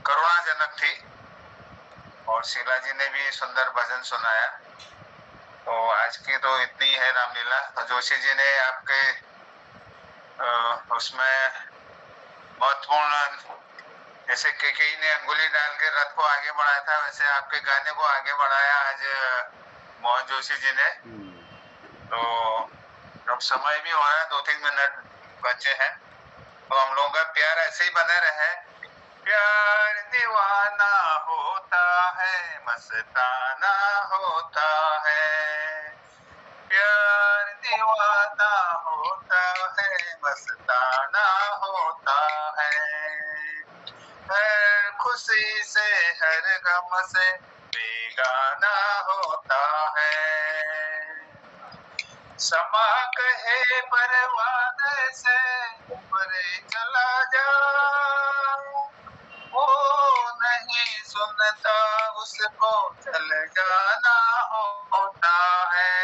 करुणाजनक थी। और शीला जी ने भी सुंदर भजन सुनाया। तो आज की तो इतनी है रामलीला। तो जोशी जी ने आपके उसमें महत्वपूर्ण, जैसे केकेई ने अंगुली डाल के रथ को आगे बढ़ाया था, वैसे आपके गाने को आगे बढ़ाया आज मोहन जोशी जी ने। तो अब समय भी हो रहा है, 2-3 मिनट बचे हैं, तो हम लोगों का प्यार ऐसे ही बने रहे। प्यार दीवाना होता है, मस्ताना होता है। प्यार दीवाना होता है, मस्ताना होता है। हर खुशी से हर गम से बेगाना होता है। समा कहे परवाने से परे चला जा, वो नहीं सुनता उसको चल जाना होता है।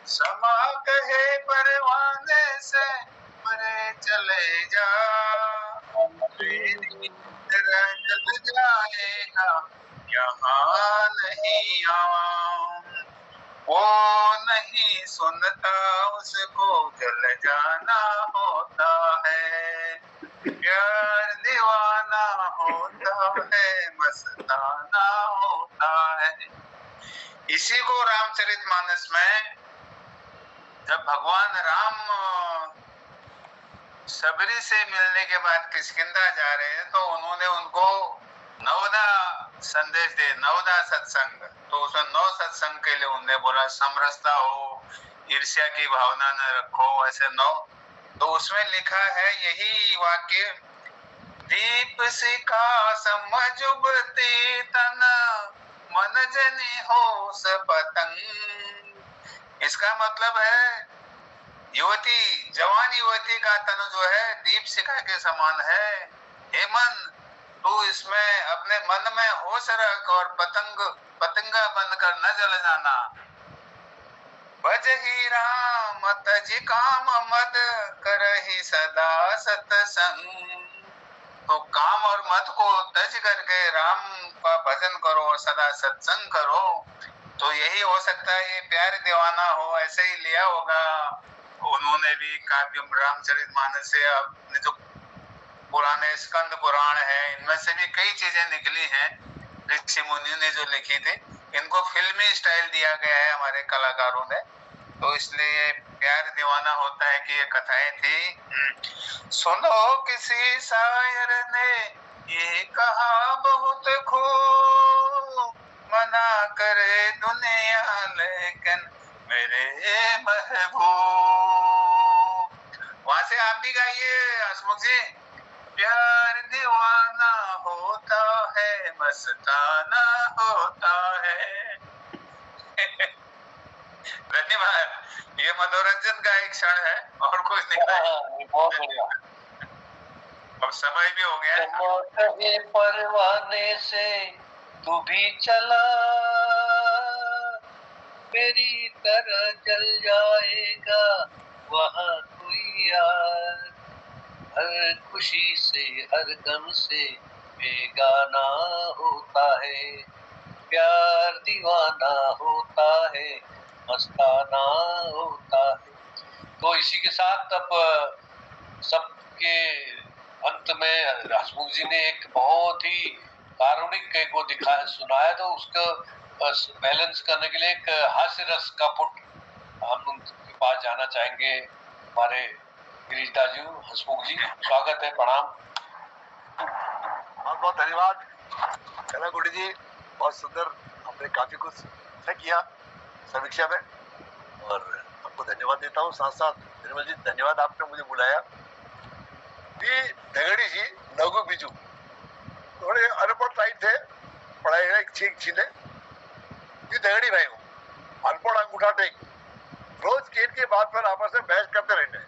समा कहे परवाने से परे चले जा, जल जाएगा यहाँ नहीं आऊं। वो नहीं सुनता उसको जल जाना होता है। प्यार दीवाना होता है, मस्ताना होता है। इसी को रामचरितमानस में जब भगवान राम सबरी से मिलने के बाद किष्किंधा जा रहे हैं, तो उन्होंने उनको 9 संदेश दे, 9 सत्संग। तो उसमें 9 सत्संग के लिए उन्होंने बोला, समरसता हो, ईर्ष्या की भावना न रखो, ऐसे 9 तो उसमें लिखा है यही वाक्य, दीप सिखा समझ उबती तन, मन जनी हो स पतंग। इसका मतलब है युवती, जवान युवती का तन जो है दीप शिखा के समान है। हे मन, तू इसमें अपने मन में होश रख और पतंगा बनकर न जल जाना। भज ही राम तज काम मद, करहि सदा सतसंग। तो काम और मद को तज करके राम का भजन करो और सदा सत्संग करो। तो यही हो सकता है ये प्यार दीवाना हो, ऐसे ही लिया होगा उन्होंने भी काव्य रामचरितमानस से। अपने जो पुराने स्कंद पुराण है, इनमें से भी कई चीजें निकली हैं ऋषि मुनियों ने जो लिखी थी, इनको फिल्मी स्टाइल दिया गया है हमारे कलाकारों ने। तो इसलिए प्यार दीवाना होता है कि ये कथाएं थी। सुनो किसी शायर ने ये कहा बहुत खूब, मना करे दुनिया लेकिन मेरे महबूब। वहां से आप भी गाइए हसमुख जी। प्यार दीवाना होता है, मस्ताना होता है। धन्यवाद। ये मनोरंजन का एक क्षण है और कुछ नहीं है। बहुत बढ़िया। अब समय भी हो गया है। परवाने से तू भी चला, मेरी तरह जल जाएगा वहाँ कोई यार। हर खुशी से हर गम से बेगाना होता है, प्यार दीवाना होता है, मस्ताना होता है। तो इसी के साथ अब सबके अंत में हसमुख जी ने एक बहुत ही कारुणिक को दिखाया सुनाया, तो उसको बैलेंस करने के लिए एक हास्य रस का पुट हम उनके पास जाना चाहेंगे। हमारे गिरीशदास जी, हसमुख जी, स्वागत है, प्रणाम। बहुत बहुत धन्यवाद कला गुडी जी, बहुत सुंदर, आपने काफी कुछ किया समीक्षा में और आपको धन्यवाद देता हूँ। साथ साथ निर्मल जी, धन्यवाद आपने मुझे बुलाया। दगड़ी जी नगु बिजू थोड़े अनपढ़ टाइप थे, पढ़ाई है ठीक छीने। ये दगड़ी भाई हूँ, अनपढ़ अंगूठा टेक, रोज गेट के बात पर आपस में बहस करते रहते हैं।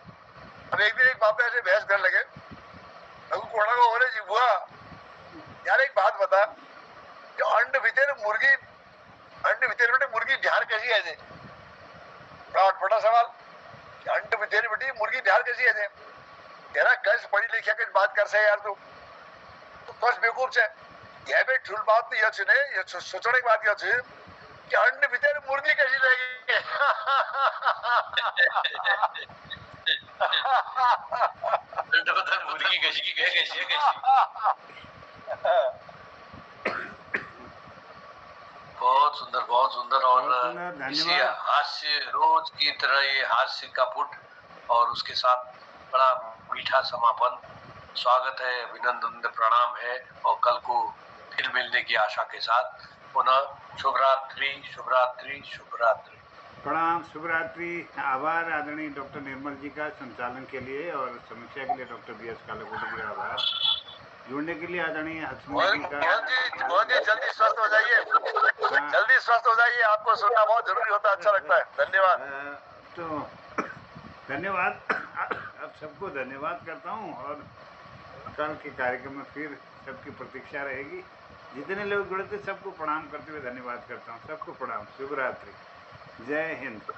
अब एक दिन एक बाप ऐसे बहस करने लगे, नगु कोड़ा को बोले जी बुआ यार एक बात बता, जो अंड भीतर मुर्गी, अंड भीतर बेटे मुर्गी बिहार कैसी है? बड़ा सवाल, अंड भीतर बेटी मुर्गी बिहार कैसी है? तेरा कस पढ़ी लिखा के बात कर से यार तू तो कस बेवकूफ छे। ये बे ठुल बात नहीं है ने, ये सोचने की बात है कि अंड भीतर मुर्गी कैसी रहेगी। मुर्गी कैसी कैसी बहुत सुंदर, बहुत सुंदर। और इसी हास्य रोज की तरह ये हास्य का पुट और उसके साथ बड़ा मीठा समापन। स्वागत है, अभिनंदन, प्रणाम है और कल को फिर मिलने की आशा के साथ पुनः शुभ रात्रि, शुभ रात्रि, शुभ रात्रि। प्रणाम, शुभ रात्रि। आभार आदरणीय डॉक्टर निर्मल जी का संचालन के लिए और समीक्षा के लिए डॉक्टर बी एस कालाकोटी जी का आभार। जुड़ने के लिए आदरणीय हसमुख जी का। बहुत जल्दी स्वस्थ हो जाइए, जल्दी स्वस्थ हो जाइए, आपको सुनना बहुत जरूरी होता है, अच्छा लगता है। धन्यवाद। तो धन्यवाद, अब सबको धन्यवाद करता हूँ और कल के कार्यक्रम में फिर सबकी प्रतीक्षा रहेगी। जितने लोग जुड़े थे सबको प्रणाम करते हुए धन्यवाद करता हूँ। सबको प्रणाम, शुभ रात्रि, जय हिंद।